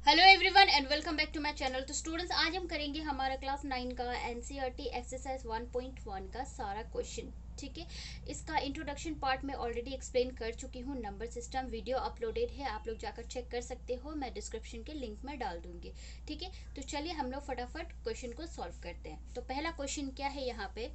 Hello everyone and welcome back to my channel. तो students, आज हम करेंगे हमारा क्लास 9 का एनसीईआरटी एक्सरसाइज 1.1 का सारा क्वेश्चन। ठीक है, इसका इंट्रोडक्शन पार्ट में ऑलरेडी एक्सप्लेन कर चुकी हूँ। नंबर सिस्टम वीडियो अपलोडेड है, आप लोग जाकर चेक कर सकते हो, मैं डिस्क्रिप्शन के लिंक में डाल दूंगी। ठीक है, तो चलिए हम लोग फटाफट क्वेश्चन को सॉल्व करते हैं। तो पहला क्वेश्चन क्या है यहाँ पे,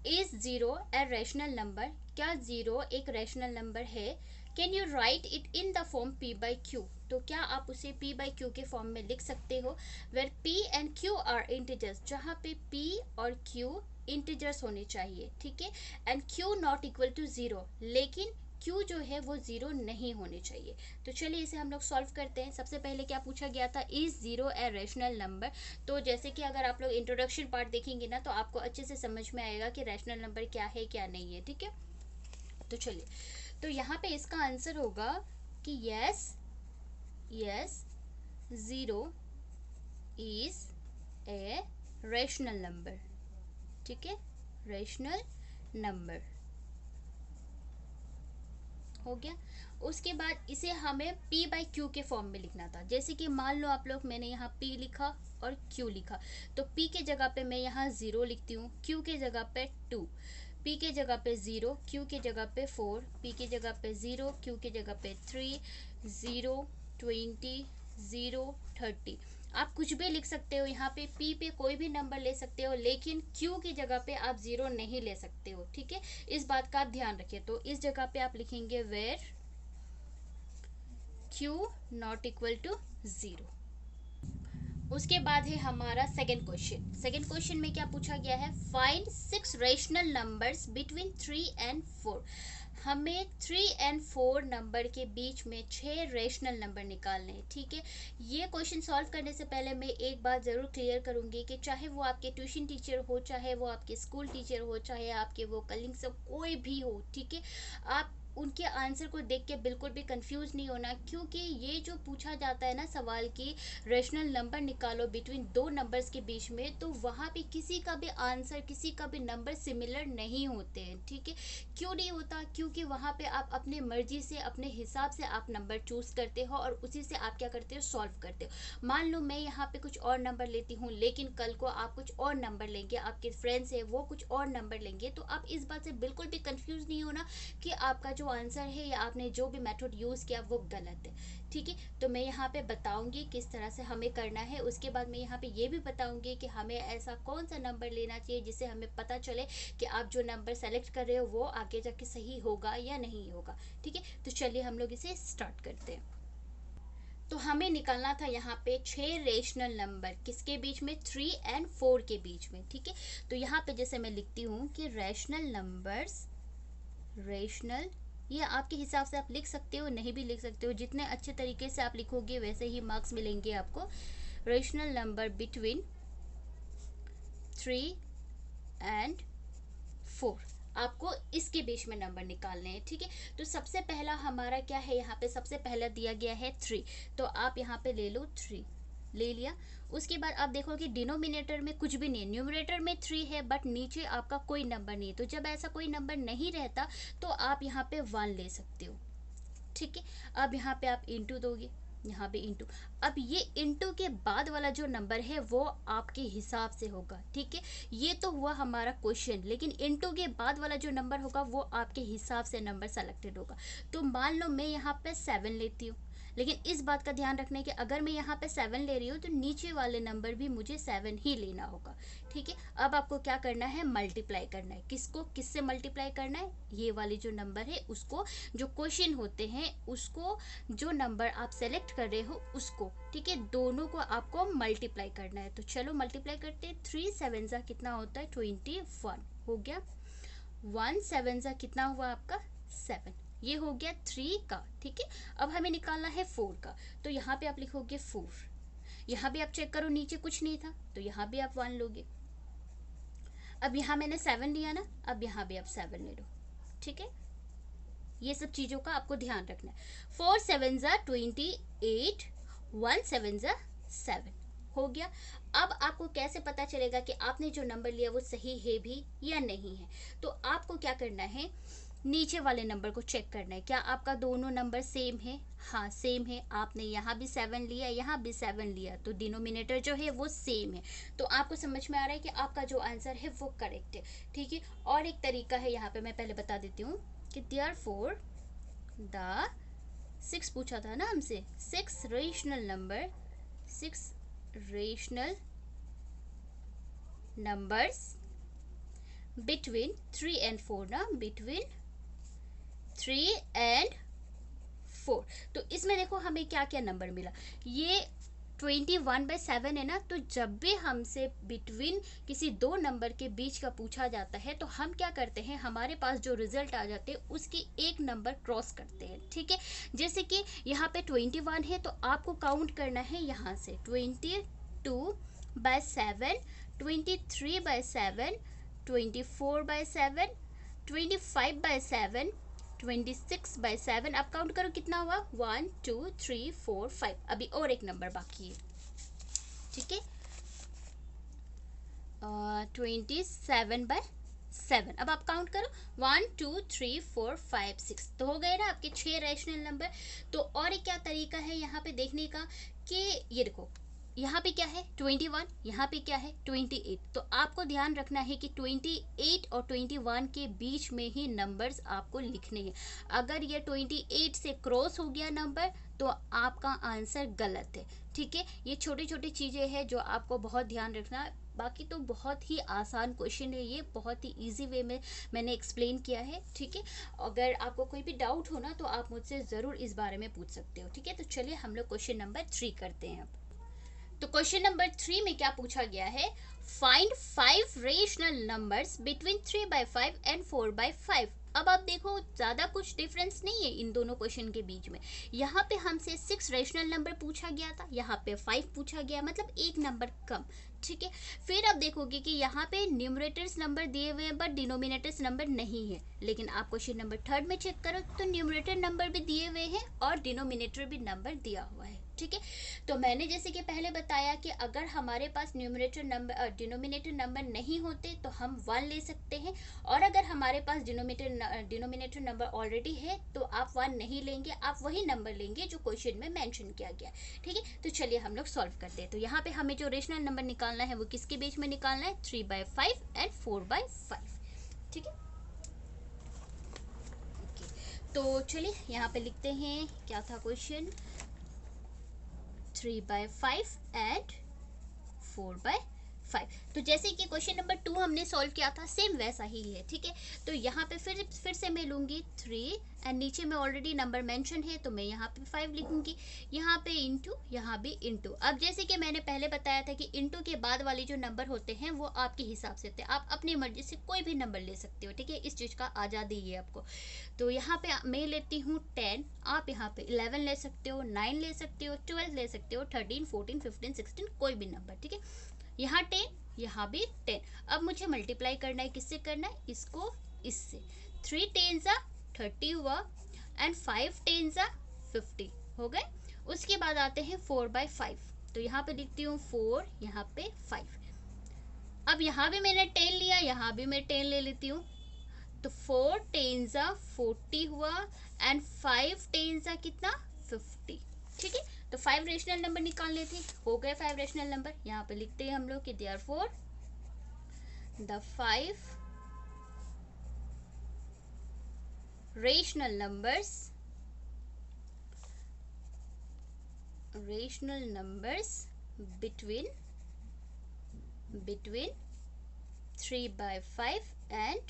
is zero a rational number? क्या जीरो एक रैशनल नंबर है? Can you write it in the form p by q? तो क्या आप उसे p बाई क्यू के फॉर्म में लिख सकते हो? Where p and q are integers, जहाँ पे p और q इंटीजर्स होने चाहिए। ठीक है, and q not equal to zero, लेकिन q जो है वो जीरो नहीं होने चाहिए। तो चलिए इसे हम लोग सॉल्व करते हैं। सबसे पहले क्या पूछा गया था, is zero a rational number? तो जैसे कि अगर आप लोग इंट्रोडक्शन पार्ट देखेंगे ना, तो आपको अच्छे से समझ में आएगा कि रैशनल नंबर क्या है क्या नहीं है। ठीक है, तो चलिए, तो यहाँ पे इसका आंसर होगा कि yes yes zero is a rational number. ठीक है, रैशनल नंबर हो गया। उसके बाद इसे हमें p बाई क्यू के फॉर्म में लिखना था। जैसे कि मान लो आप लोग, मैंने यहाँ p लिखा और q लिखा, तो p के जगह पे मैं यहाँ 0 लिखती हूँ, q के जगह पे 2, p के जगह पे 0, q के जगह पे 4, p के जगह पे 0, q के जगह पे 3, 0, 20, 0, 30। आप कुछ भी लिख सकते हो, यहाँ पे p पे कोई भी नंबर ले सकते हो, लेकिन q की जगह पे आप 0 नहीं ले सकते हो। ठीक है, इस बात का आप ध्यान रखिए। तो इस जगह पे आप लिखेंगे where q not equal to 0। उसके बाद है हमारा सेकेंड क्वेश्चन। सेकेंड क्वेश्चन में क्या पूछा गया है, find 6 rational numbers between 3 and 4। हमें 3 एंड 4 नंबर के बीच में 6 रेशनल नंबर निकालने हैं। ठीक है, ये क्वेश्चन सॉल्व करने से पहले मैं एक बात ज़रूर क्लियर करूंगी कि चाहे वो आपके ट्यूशन टीचर हो, चाहे वो आपके स्कूल टीचर हो, चाहे आपके वो कलिंग से कोई भी हो, ठीक है, आप उनके आंसर को देख के बिल्कुल भी कंफ्यूज नहीं होना। क्योंकि ये जो पूछा जाता है ना सवाल की, रेशनल नंबर निकालो बिटवीन दो नंबर्स के बीच में, तो वहाँ पे किसी का भी आंसर, किसी का भी नंबर सिमिलर नहीं होते हैं। ठीक है, क्यों नहीं होता? क्योंकि वहाँ पे आप अपने मर्जी से, अपने हिसाब से आप नंबर चूज करते हो और उसी से आप क्या करते हो, सॉल्व करते हो। मान लो मैं यहाँ पे कुछ और नंबर लेती हूँ, लेकिन कल को आप कुछ और नंबर लेंगे, आपके फ्रेंड्स है वो कुछ और नंबर लेंगे, तो आप इस बात से बिल्कुल भी कंफ्यूज नहीं होना कि आपका जो आंसर है या आपने जो भी मेथड यूज किया वो गलत है। ठीक है, तो मैं यहाँ पे बताऊंगी किस तरह से हमें करना है। उसके बाद मैं यहाँ पे ये भी बताऊंगी कि हमें ऐसा कौन सा नंबर लेना चाहिए जिससे हमें पता चले कि आप जो नंबर सेलेक्ट कर रहे हो वो आगे जाके सही होगा या नहीं होगा। ठीक है, तो चलिए हम लोग इसे स्टार्ट करते हैं। तो हमें निकालना था यहाँ पे 6 रेशनल नंबर, किसके बीच में, 3 एंड 4 के बीच में। ठीक है, तो यहाँ पे जैसे मैं लिखती हूँ कि रेशनल नंबर्स, रेशनल, ये आपके हिसाब से आप लिख सकते हो, नहीं भी लिख सकते हो, जितने अच्छे तरीके से आप लिखोगे वैसे ही मार्क्स मिलेंगे आपको। रेशनल नंबर बिटवीन 3 एंड 4, आपको इसके बीच में नंबर निकालने हैं। ठीक है, तो सबसे पहला हमारा क्या है, यहाँ पे सबसे पहला दिया गया है 3, तो आप यहाँ पे ले लो 3, ले लिया। उसके बाद आप देखो कि डिनोमिनेटर में कुछ भी नहीं है, न्यूमरेटर में 3 है बट नीचे आपका कोई नंबर नहीं है। तो जब ऐसा कोई नंबर नहीं रहता तो आप यहाँ पे 1 ले सकते हो। ठीक है, अब यहाँ पे आप इंटू दोगे, यहाँ पे इंटू। अब ये इंटू के बाद वाला जो नंबर है वो आपके हिसाब से होगा। ठीक है, ये तो हुआ हमारा क्वेश्चन, लेकिन इंटू के बाद वाला जो नंबर होगा वो आपके हिसाब से नंबर सेलेक्टेड होगा। तो मान लो मैं यहाँ पे 7 लेती हूँ, लेकिन इस बात का ध्यान रखना है कि अगर मैं यहाँ पे 7 ले रही हूँ तो नीचे वाले नंबर भी मुझे 7 ही लेना होगा। ठीक है, अब आपको क्या करना है, मल्टीप्लाई करना है। किसको किससे मल्टीप्लाई करना है, ये वाली जो नंबर है उसको, जो क्वेश्चन होते हैं उसको, जो नंबर आप सेलेक्ट कर रहे हो उसको। ठीक है, दोनों को आपको मल्टीप्लाई करना है। तो चलो मल्टीप्लाई करते हैं। 3 7 जा कितना होता है, 21 हो गया। 1 7 जा कितना हुआ आपका, 7, ये हो गया 3 का। ठीक है, अब हमें निकालना है 4 का, तो यहाँ पे आप लिखोगे 4। यहाँ भी आप चेक करो नीचे कुछ नहीं था, तो यहाँ भी आप 1 लोगे। अब यहाँ मैंने 7 लिया ना, अब यहाँ भी आप 7 ले लो। ठीक है, ये सब चीज़ों का आपको ध्यान रखना है। 4 7 जा 28, 1 7 जा 7 हो गया। अब आपको कैसे पता चलेगा कि आपने जो नंबर लिया वो सही है भी या नहीं है? तो आपको क्या करना है, नीचे वाले नंबर को चेक करना है, क्या आपका दोनों नंबर सेम है? हाँ सेम है। आपने यहाँ भी 7 लिया, यहाँ भी 7 लिया, तो डिनोमिनेटर जो है वो सेम है। तो आपको समझ में आ रहा है कि आपका जो आंसर है वो करेक्ट है। ठीक है, और एक तरीका है यहाँ पे मैं पहले बता देती हूँ कि देयरफॉर द 6 पूछा था ना हमसे, 6 रेशनल नंबर्स बिटवीन 3 एंड 4 ना, बिटवीन 3 एंड 4। तो इसमें देखो हमें क्या क्या नंबर मिला, ये 21/7 है ना। तो जब भी हमसे बिटवीन किसी दो नंबर के बीच का पूछा जाता है तो हम क्या करते हैं, हमारे पास जो रिजल्ट आ जाते हैं उसकी एक नंबर क्रॉस करते हैं। ठीक है, जैसे कि यहाँ पे 21 है तो आपको काउंट करना है यहाँ से 22/7, 23/7, 24/7, 25/7, 26/7। आप काउंट करो कितना हुआ, 1 2 3 4 5। अभी और एक नंबर बाकी है। ठीक है, 27/7। अब आप काउंट करो 1 2 3 4 5 6। तो हो गए ना आपके 6 रैशनल नंबर। तो और एक क्या तरीका है यहाँ पे देखने का कि ये देखो यहाँ पे क्या है 21, यहाँ पे क्या है 28। तो आपको ध्यान रखना है कि 28 और 21 के बीच में ही नंबर्स आपको लिखने हैं। अगर ये 28 से क्रॉस हो गया नंबर तो आपका आंसर गलत है। ठीक है, ये छोटी छोटी चीज़ें हैं जो आपको बहुत ध्यान रखना है। बाकी तो बहुत ही आसान क्वेश्चन है, ये बहुत ही इजी वे में मैंने एक्सप्लेन किया है। ठीक है, अगर आपको कोई भी डाउट हो ना तो आप मुझसे ज़रूर इस बारे में पूछ सकते हो। ठीक है, तो चलिए हम लोग क्वेश्चन नंबर 3 करते हैं अब। तो क्वेश्चन नंबर 3 में क्या पूछा गया है, find 5 rational numbers between 3/5 and 4/5। अब आप देखो ज़्यादा कुछ डिफरेंस नहीं है इन दोनों क्वेश्चन के बीच में। यहाँ पे हमसे 6 रेशनल नंबर पूछा गया था, यहाँ पे 5 पूछा गया, मतलब एक नंबर कम। ठीक है, फिर आप देखोगे कि यहाँ पे न्यूमरेटर्स नंबर दिए हुए हैं बट डिनोमिनेटर्स नंबर नहीं है। लेकिन आप क्वेश्चन नंबर 3 में चेक करो तो न्यूमरेटर नंबर भी दिए हुए हैं और डिनोमिनेटर भी नंबर दिया हुआ है। ठीक है, तो मैंने जैसे कि पहले बताया कि अगर हमारे पास न्यूमरेटर नंबर डिनोमिनेटर नंबर नहीं होते तो हम 1 ले सकते हैं, और अगर हमारे पास डिनोमिनेटर नंबर ऑलरेडी है तो आप 1 नहीं लेंगे, आप वही नंबर लेंगे जो क्वेश्चन में मेंशन किया गया। ठीक है, तो चलिए हम लोग सॉल्व करते हैं। तो यहाँ पे हमें जो रेशनल नंबर निकालना है वो किसके बीच में निकालना है, 3/5 एंड 4/5। ठीक है, तो चलिए यहाँ पे लिखते हैं क्या था क्वेश्चन, 3/5 एंड 4/5। तो जैसे कि क्वेश्चन नंबर 2 हमने सॉल्व किया था सेम वैसा ही है। ठीक है, तो यहाँ पे फिर से मैं लूँगी 3 एंड नीचे में ऑलरेडी नंबर मेंशन है तो मैं यहाँ पे 5 लिखूँगी, यहाँ पे इंटू, यहाँ भी इंटू। अब जैसे कि मैंने पहले बताया था कि इंटू के बाद वाले जो नंबर होते हैं वो आपके हिसाब से होते हैं, आप अपनी मर्जी से कोई भी नंबर ले सकते हो। ठीक है, इस चीज़ का आज़ादी है आपको। तो यहाँ पे मैं लेती हूँ 10, आप यहाँ पे 11 ले सकते हो, 9 ले सकते हो, 12 ले सकते हो, 13 14 15 16 कोई भी नंबर। ठीक है, यहाँ 10, यहाँ भी 10। अब मुझे मल्टीप्लाई करना है, किससे करना है, इसको इससे। 3 10 30 हुआ एंड 5 10 50 हो गए। उसके बाद आते हैं 4/5। तो यहाँ पे लिखती हूँ 4, यहाँ पे 5। अब यहाँ भी मैंने 10 लिया, यहाँ भी मैं 10 ले लेती हूँ। तो 4 10 40 हुआ एंड 5 10 कितना, 50। ठीक है, तो 5 रेशनल नंबर निकाल लेते, हो गए 5 रेशनल नंबर। यहाँ पे लिखते हैं हम लोग कि therefore the 5 rational numbers between 3/5 and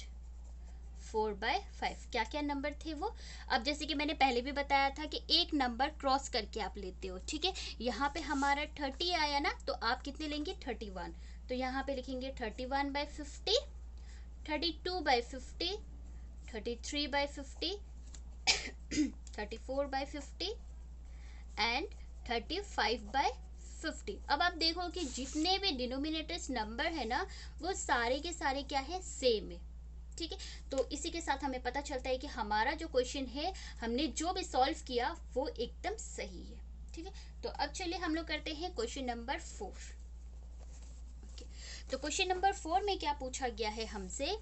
4/5। क्या क्या नंबर थे वो, अब जैसे कि मैंने पहले भी बताया था कि एक नंबर क्रॉस करके आप लेते हो। ठीक है, यहाँ पे हमारा 30 आया ना तो आप कितने लेंगे, 31। तो यहाँ पे लिखेंगे 31/50, 32/50, 33/50, 34/50 एंड 35/50। अब आप देखो कि जितने भी डिनोमिनेटर्स नंबर है ना वो सारे के सारे क्या है, सेम है। ठीक है, तो इसी के साथ हमें पता चलता है कि हमारा जो क्वेश्चन है हमने जो भी सॉल्व किया वो एकदम सही है। ठीक है, तो अब चलिए हम लोग करते हैं क्वेश्चन नंबर 4। तो क्वेश्चन नंबर 4 में क्या पूछा गया है हमसे,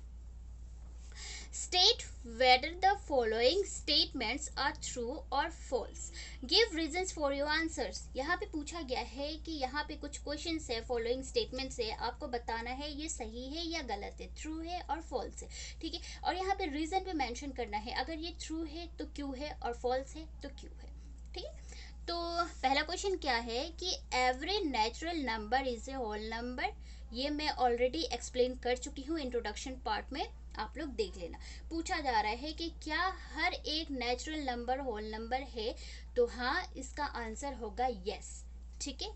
state whether the following statements are true और false, give reasons for your answers. यहाँ पे पूछा गया है कि यहाँ पे कुछ क्वेश्चंस है, फॉलोइंग स्टेटमेंट से आपको बताना है ये सही है या गलत है, ट्रू है और फॉल्स है, ठीक है। और यहाँ पे रीजन भी मेंशन करना है, अगर ये ट्रू है तो क्यों है और फॉल्स है तो क्यों है, ठीक है। तो पहला क्वेश्चन क्या है कि every natural number is a whole number. ये मैं ऑलरेडी एक्सप्लेन कर चुकी हूँ इंट्रोडक्शन पार्ट में, आप लोग देख लेना। पूछा जा रहा है कि क्या हर एक नेचुरल नंबर होल नंबर है, तो हाँ इसका आंसर होगा यस, ठीक है।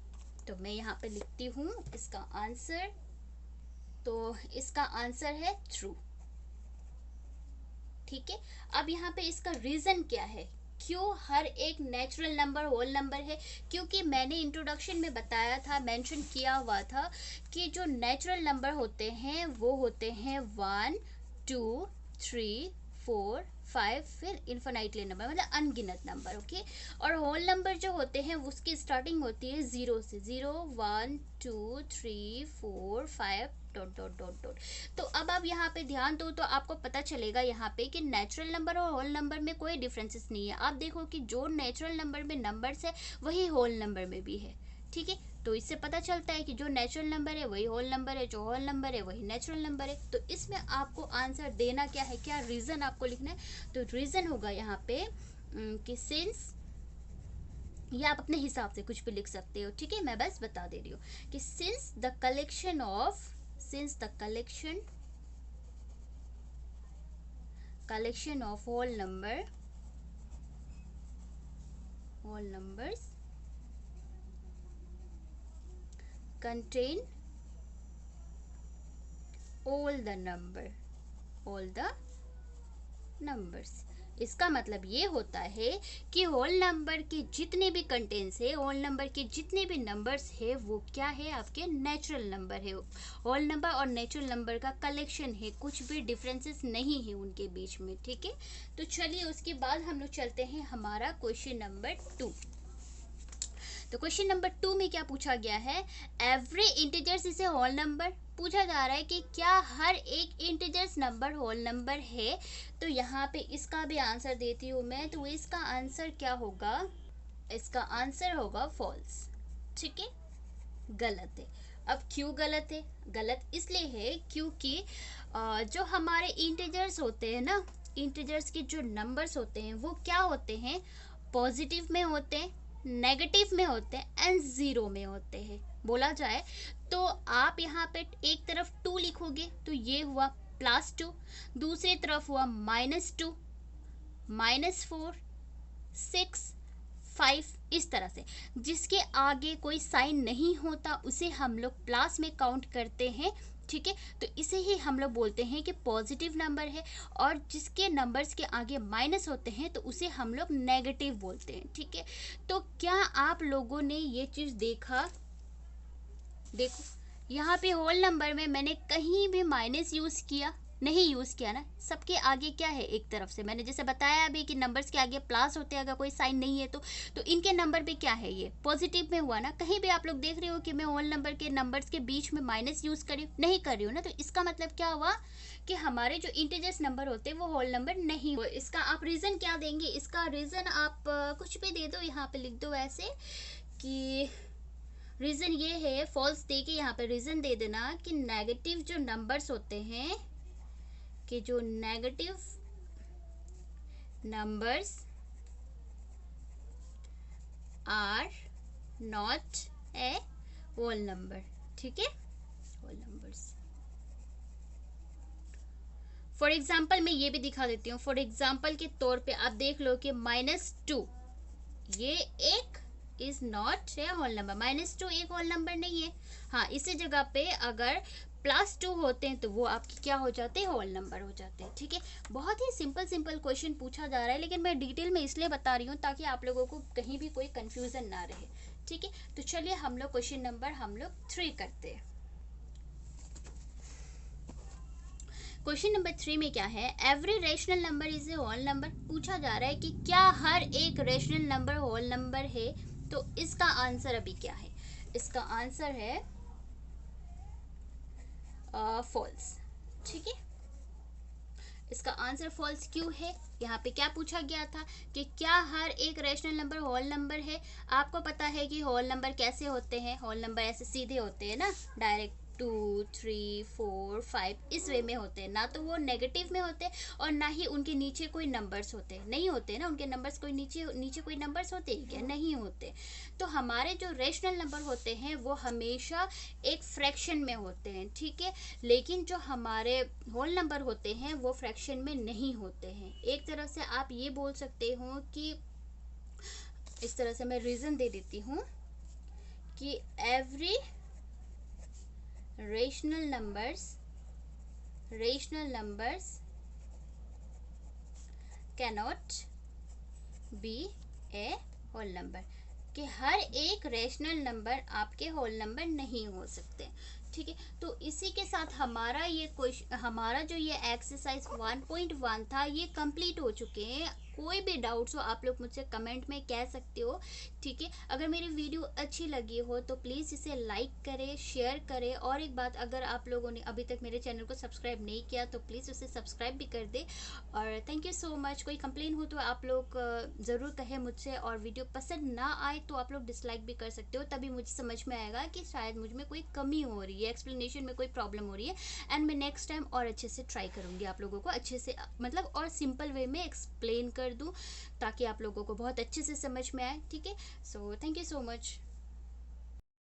तो मैं यहाँ पे लिखती हूँ इसका आंसर, तो इसका आंसर है ट्रू, ठीक है। अब यहाँ पे इसका रीजन क्या है, क्यों हर एक नेचुरल नंबर होल नंबर है, क्योंकि मैंने इंट्रोडक्शन में बताया था, मेंशन किया हुआ था कि जो नेचुरल नंबर होते हैं वो होते हैं 1 2 3 4 5, फिर इन्फिनाइटली नंबर मतलब अनगिनत नंबर, ओके। और होल नंबर जो होते हैं उसकी स्टार्टिंग होती है 0 से, 0 1 2 3 4 5 डॉट डॉट डॉट डॉट। तो अब आप यहाँ पे ध्यान दो तो आपको पता चलेगा यहाँ पे कि नेचुरल नंबर और होल नंबर में कोई डिफरेंसेस नहीं है। आप देखो कि जो नेचुरल नंबर में नंबर्स है वही होल नंबर में भी है, ठीक है। तो इससे पता चलता है कि जो नेचुरल नंबर है वही होल नंबर है, जो होल नंबर है वही नेचुरल नंबर है। तो इसमें आपको आंसर देना क्या है, क्या रीजन आपको लिखना है। तो रीजन होगा यहाँ पे कि सिंस, या आप अपने हिसाब से कुछ भी लिख सकते हो, ठीक है। मैं बस बता दे रही हूँ कि since the collection of whole numbers contain all the numbers। इसका मतलब ये होता है कि होल नंबर के जितने भी कंटेंट्स है, होल नंबर के जितने भी नंबर्स है वो क्या है, आपके नेचुरल नंबर है। होल नंबर और नेचुरल नंबर का कलेक्शन है, कुछ भी डिफरेंसेस नहीं है उनके बीच में, ठीक है। तो चलिए उसके बाद हम लोग चलते हैं हमारा क्वेश्चन नंबर 2। तो क्वेश्चन नंबर 2 में क्या पूछा गया है, every integers is a whole number. पूछा जा रहा है कि क्या हर एक इंटीजर्स नंबर होल नंबर है। तो यहाँ पे इसका भी आंसर देती हूँ मैं, तो इसका आंसर क्या होगा, इसका आंसर होगा फॉल्स, ठीक है, गलत है। अब क्यों गलत है, गलत इसलिए है क्योंकि जो हमारे इंटीजर्स होते हैं ना, इंटीजर्स के जो नंबर्स होते हैं वो क्या होते हैं, पॉजिटिव में होते हैं, नेगेटिव में होते हैं एंड ज़ीरो में होते हैं। बोला जाए तो आप यहाँ पे एक तरफ 2 लिखोगे तो ये हुआ +2, दूसरी तरफ हुआ -2, -4, 6, 5, इस तरह से। जिसके आगे कोई साइन नहीं होता उसे हम लोग प्लस में काउंट करते हैं, ठीक है। तो इसे ही हम लोग बोलते हैं कि पॉजिटिव नंबर है, और जिसके नंबर्स के आगे माइनस होते हैं तो उसे हम लोग नेगेटिव बोलते हैं, ठीक है। तो क्या आप लोगों ने ये चीज़ देखा, देखो यहाँ पे होल नंबर में मैंने कहीं भी माइनस यूज़ किया नहीं, यूज़ किया ना, सबके आगे क्या है, एक तरफ से मैंने जैसे बताया अभी कि नंबर्स के आगे प्लस होते हैं अगर कोई साइन नहीं है तो इनके नंबर पे क्या है, ये पॉजिटिव में हुआ ना। कहीं भी आप लोग देख रहे हो कि मैं होल नंबर के नंबर्स के बीच में माइनस यूज़ नहीं कर रही हूँ ना, तो इसका मतलब क्या हुआ कि हमारे जो इंटीजर्स नंबर होते हैं वो होल नंबर नहीं हो। इसका आप रीज़न क्या देंगे, इसका रीज़न आप कुछ भी दे दो, यहाँ पे लिख दो ऐसे कि रीज़न ये है, फॉल्स दे के यहाँ पे रीज़न दे देना कि नेगेटिव जो नंबर्स होते हैं, कि जो negative numbers are not a whole number, ठीक है, होल नंबर्स। फॉर एग्जाम्पल मैं ये भी दिखा देती हूँ, फॉर एग्जाम्पल के तौर पे आप देख लो कि -2 ये एक is not a whole number, -2 एक होल नंबर नहीं है। हाँ, इसी जगह पे अगर +2 होते हैं तो वो आपके क्या हो जाते हैं, होल नंबर हो जाते हैं, ठीक है। बहुत ही सिंपल क्वेश्चन पूछा जा रहा है, लेकिन मैं डिटेल में इसलिए बता रही हूँ ताकि आप लोगों को कहीं भी कोई कंफ्यूजन ना रहे, ठीक है। तो चलिए हम लोग क्वेश्चन नंबर 3 करते हैं। क्वेश्चन नंबर 3 में क्या है, every rational number is a whole number. पूछा जा रहा है कि क्या हर एक रेशनल नंबर होल नंबर है। तो इसका आंसर अभी क्या है, इसका आंसर है फॉल्स, ठीक है। इसका आंसर फॉल्स क्यों है? यहाँ पे क्या पूछा गया था कि क्या हर एक रैशनल नंबर होल नंबर है? आपको पता है कि होल नंबर कैसे होते हैं, होल नंबर ऐसे सीधे होते हैं ना, डायरेक्ट 2, 3, 4, 5 इस वे में होते हैं, ना तो वो नेगेटिव में होते हैं और ना ही उनके नीचे कोई नंबर्स होते हैं, नहीं होते ना उनके नंबर्स, कोई नीचे नीचे कोई नंबर्स होते हैं क्या? नहीं होते। तो हमारे जो रेशनल नंबर होते हैं वो हमेशा एक फ्रैक्शन में होते हैं, ठीक है। लेकिन जो हमारे होल नंबर होते हैं वो फ्रैक्शन में नहीं होते हैं। एक तरह से आप ये बोल सकते हो कि, इस तरह से मैं रीज़न दे देती हूँ कि every rational numbers cannot be a whole number, कि हर एक रेशनल नंबर आपके होल नंबर नहीं हो सकते, ठीक है। तो इसी के साथ हमारा ये क्वेश्चन, हमारा जो ये एक्सरसाइज 1.1 था ये कंप्लीट हो चुके हैं। कोई भी डाउट्स हो आप लोग मुझसे कमेंट में कह सकते हो, ठीक है। अगर मेरी वीडियो अच्छी लगी हो तो प्लीज़ इसे लाइक करें, शेयर करें, और एक बात, अगर आप लोगों ने अभी तक मेरे चैनल को सब्सक्राइब नहीं किया तो प्लीज़ उसे सब्सक्राइब भी कर दे। और थैंक यू सो मच। कोई कंप्लेन हो तो आप लोग ज़रूर कहें मुझसे, और वीडियो पसंद ना आए तो आप लोग डिसलाइक भी कर सकते हो, तभी मुझे समझ में आएगा कि शायद मुझ में कोई कमी हो रही है, एक्सप्लेनेशन में कोई प्रॉब्लम हो रही है। एंड मैं नेक्स्ट टाइम और अच्छे से ट्राई करूँगी आप लोगों को अच्छे से, मतलब और सिंपल वे में एक्सप्लेन कर दूँ, ताकि आप लोगों को बहुत अच्छे से समझ में आए, ठीक है। So thank you so much.